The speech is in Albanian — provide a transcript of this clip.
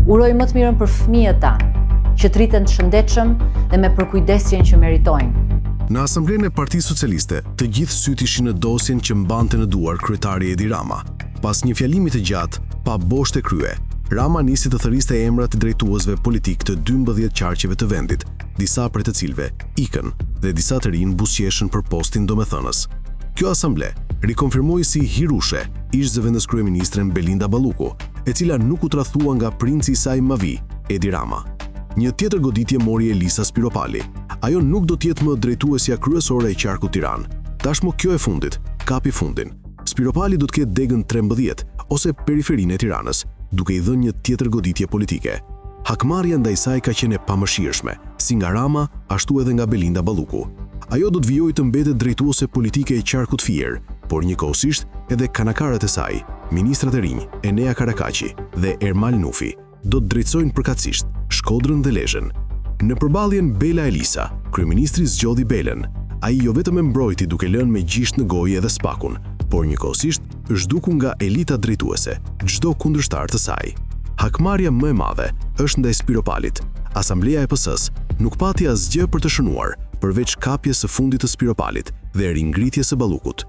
Uroj më të mirën për fëmijët tanë, që të rriten të shëndetshëm dhe me përkujdesjen që meritojnë. Në Asamblenë e Partisë Socialiste, të gjithë syt ishin në dosjen që mbante në duar kryetari Edi Rama. Pas një fjalimi të gjatë, pa boshte krye, Rama nisi të thërriste emrat të drejtuesve politik të 12 qarqeve të vendit, disa prej të cilëve ikën dhe disa të rinj buzëqeshën për postin domethënës. Kjo asamble rikonfirmoi si hirushe ish zëvendës kryeministren Belinda Balluku, e cila nuk u tradhtua nga princi i saj Mavi, Edi Rama. Një tjetër goditje mori Elisa Spiropali. Ajo nuk do t'jetë më drejtuesja kryesore e qarkut Tiranë. Tashmë kjo e fundit, kapi fundin. Spiropali do të ketë degën 13 ose periferinë e Tiranës, duke i dhënë një tjetër goditje politike. Hakmarrja ndaj saj ka qenë e pamëshirshme, si nga Rama, ashtu edhe nga Belinda Balluku. Ajo do të vijojë të mbetet drejtuese politike e qarkut Fier, por njëkohësisht edhe kanakarët e saj, ministrat e rinj, Enea Karakaçi dhe Ermal Nufi, do të drejtsojnë përkatësisht Shkodrën dhe Lezhën. Në përballjen Bela Elisa, kryeministri zgjodhi Belën. Ai jo vetëm e mbrojti duke lënë me gjisht në gojë edhe spakun, por njëkohësisht zhduku nga elita drejtuese çdo kundërshtar të saj. Hakmarrja më e madhe është ndaj Spiropalit. Asambleja e PS-s nuk pati asgjë për të shënuar, përveç kapjes së fundit të Spiropalit dhe ringritjes së Ballukut.